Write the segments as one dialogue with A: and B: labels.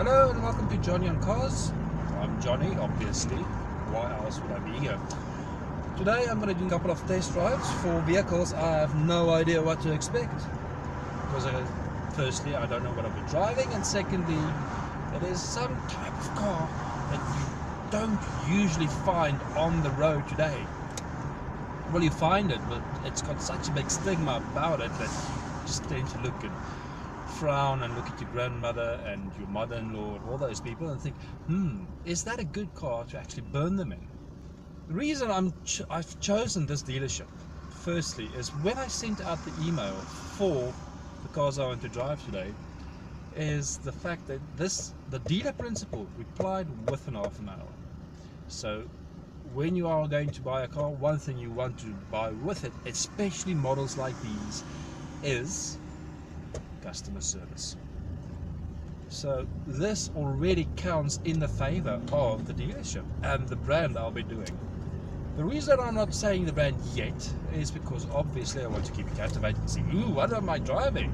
A: Hello and welcome to Johnny on Cars. I'm Johnny, obviously. Why else would I be here? Today I'm going to do a couple of test drives for vehicles I have no idea what to expect. Because firstly, I don't know what I'll be driving, and secondly, it is some type of car that you don't usually find on the road today. Well, you find it, but it's got such a big stigma about it that you just tend to look and frown and look at your grandmother and your mother-in-law and all those people and think, is that a good car to actually burn them in? The reason I've chosen this dealership, firstly, is when I sent out the email for the cars I want to drive today, is the fact that the dealer principal replied within half an hour. So when you are going to buy a car, one thing you want to buy with it, especially models like these, is customer service. So this already counts in the favor of the dealership and the brand I'll be doing. The reason I'm not saying the brand yet is because obviously I want to keep it captivated and see, what am I driving?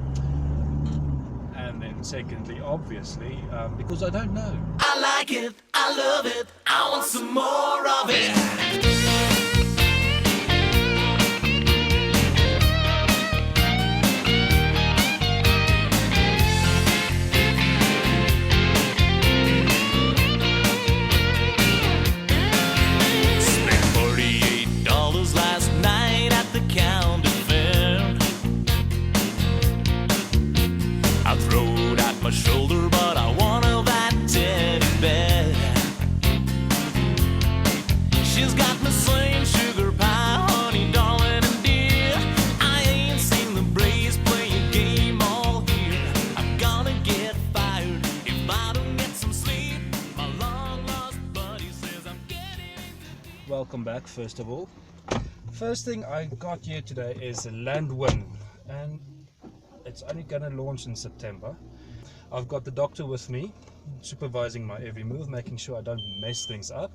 A: And then secondly, obviously, because I don't know.
B: I like it, I love it, I want some more of it.
C: Shoulder, but I want all that teddy bear. She's got the same sugar pie, honey, darling, and dear. I ain't seen the Braves play a game all year. I'm gonna get fired if I don't get some sleep. My long lost buddy says I'm getting.
A: Welcome back, first of all. First thing I got here today is a Landwind, and it's only gonna launch in September. I've got the doctor with me, supervising my every move, making sure I don't mess things up.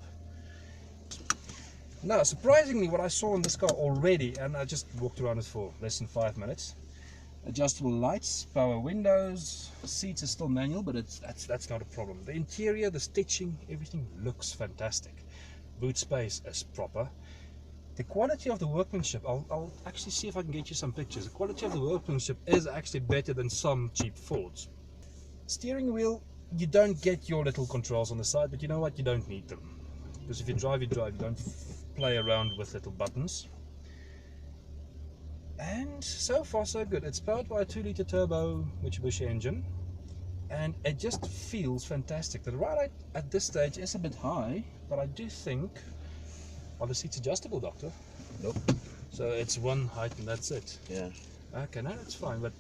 A: Now, surprisingly, what I saw in this car already, and I just walked around it for less than 5 minutes. Adjustable lights, power windows, seats are still manual, but that's not a problem. The interior, the stitching, everything looks fantastic. Boot space is proper. The quality of the workmanship, I'll actually see if I can get you some pictures. The quality of the workmanship is actually better than some cheap Fords. Steering wheel, you don't get your little controls on the side, but you know what, you don't need them, because if you drive, you don't play around with little buttons. And so far so good. It's powered by a 2-litre turbo Mitsubishi engine, and it just feels fantastic. The ride at this stage is a bit high, but I do think, are the seats adjustable, doctor?
D: Nope.
A: So it's one height and that's it?
D: Yeah.
A: Okay, no, that's fine, but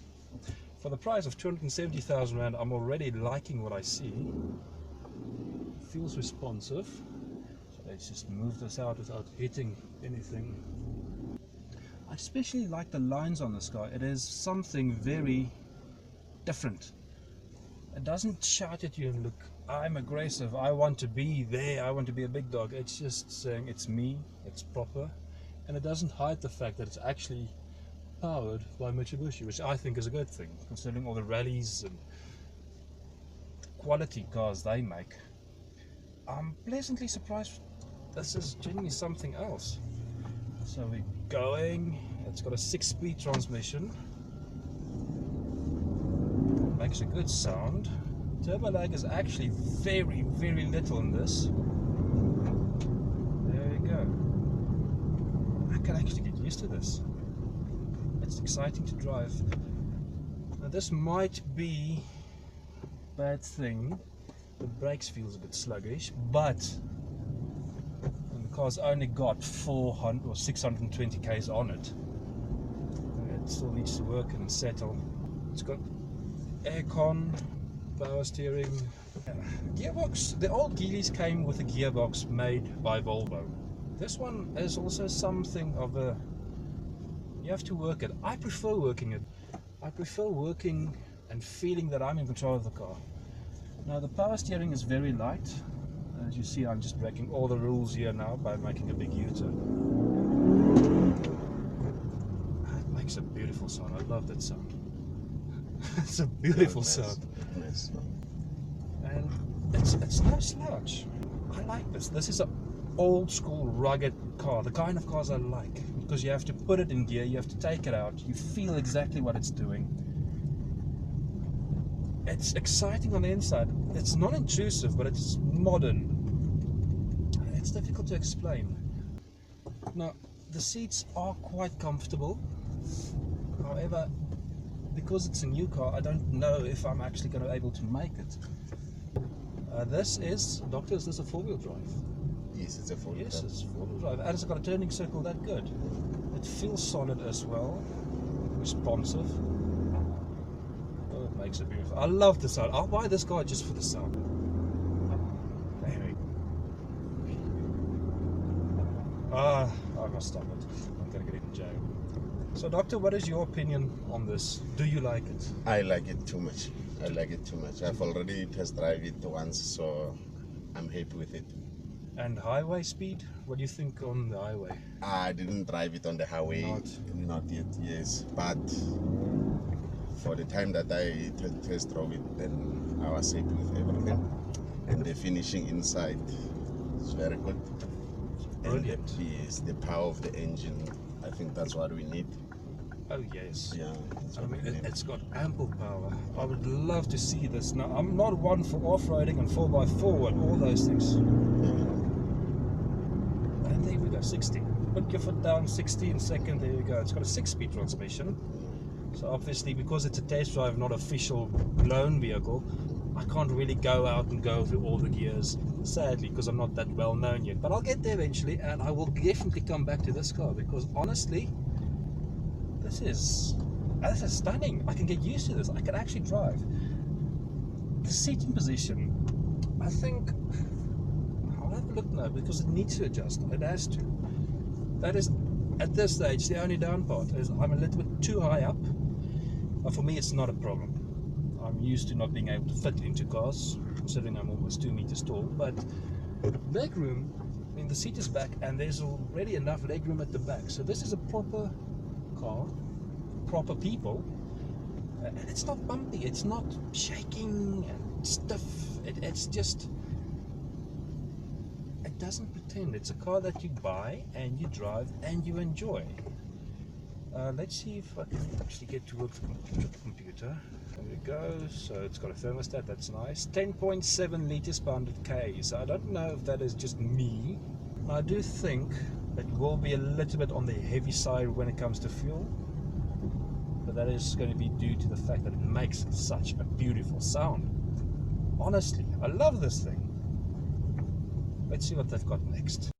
A: for the price of 270,000 Rand, I'm already liking what I see. Feels responsive. So let's just move this out without hitting anything. I especially like the lines on this car. It is something very different. It doesn't shout at you and look, I'm aggressive, I want to be there, I want to be a big dog. It's just saying it's me, it's proper, and it doesn't hide the fact that it's actually powered by Mitsubishi, which I think is a good thing, considering all the rallies and quality cars they make. I'm pleasantly surprised. This is genuinely something else. So we're going. It's got a 6-speed transmission. Makes a good sound. Turbo lag is actually very, very little in this. There we go. I can actually get used to this. It's exciting to drive. Now this might be a bad thing. The brakes feels a bit sluggish, but the car's only got 400 or 620 k's on it. It still needs to work and settle. It's got aircon, power steering, gearbox. The old Geelys came with a gearbox made by Volvo. This one is also something of a, you have to work it. I prefer working it. I prefer working and feeling that I'm in control of the car. Now the power steering is very light. As you see, I'm just breaking all the rules here now by making a big U-turn. It makes a beautiful sound. I love that sound. It's a beautiful sound.
D: Nice.
A: And it's no slouch. I like this. This is an old school rugged car, the kind of cars I like, because you have to put it in gear, you have to take it out, you feel exactly what it's doing. It's exciting on the inside. It's not intrusive, but it's modern. It's difficult to explain. Now, the seats are quite comfortable. However, because it's a new car, I don't know if I'm actually going to be able to make it. This is, Doctor, is this a four-wheel drive?
D: Yes, it's a four-wheel
A: Yes,
D: drive.
A: it's four-wheel drive. And it's got a turning circle that good. It feels solid as well. Responsive. Oh, it makes it beautiful. I love the sound. I'll buy this car just for the sound. Anyway. I must stop it. I'm going to get in jail. So, Doctor, what is your opinion on this? Do you like it?
D: I like it too much. I like it too much. I've already test drive it once, so I'm happy with it.
A: And highway speed? What do you think on the highway?
D: I didn't drive it on the highway. Not yet, yes. But for the time that I test drove it, then I was happy with everything. And the finishing inside is very good.
A: Brilliant.
D: And yes, the power of the engine, I think that's what we need.
A: Oh, yes.
D: Yeah, that's
A: I
D: what
A: mean,
D: we need.
A: it's got ample power. I would love to see this. Now, I'm not one for off-roading and 4x4 and all those things. And there we go, 60. Put your foot down, 60 in second, there you go. It's got a 6-speed transmission. So obviously, because it's a test drive, not official loan vehicle, I can't really go out and go through all the gears, sadly, because I'm not that well known yet. But I'll get there eventually, and I will definitely come back to this car, because honestly, this is stunning. I can get used to this. I can actually drive. The seating position, I think, I'll have a look now, because it needs to adjust. It has to. That is, at this stage, the only down part is I'm a little bit too high up. But for me, it's not a problem. I'm used to not being able to fit into cars, considering I'm almost 2 meters tall. But leg room, I mean, the seat is back, and there's already enough leg room at the back. So this is a proper car, proper people, and it's not bumpy, it's not shaking and stiff. It's just, it doesn't pretend. It's a car that you buy and you drive and you enjoy. Let's see if I can actually get to work the computer. There we go. So it's got a thermostat, that's nice. 10.7 liters per 100 k. So I don't know if that is just me. I do think it will be a little bit on the heavy side when it comes to fuel, but that is going to be due to the fact that it makes such a beautiful sound. Honestly, I love this thing. Let's see what they've got next.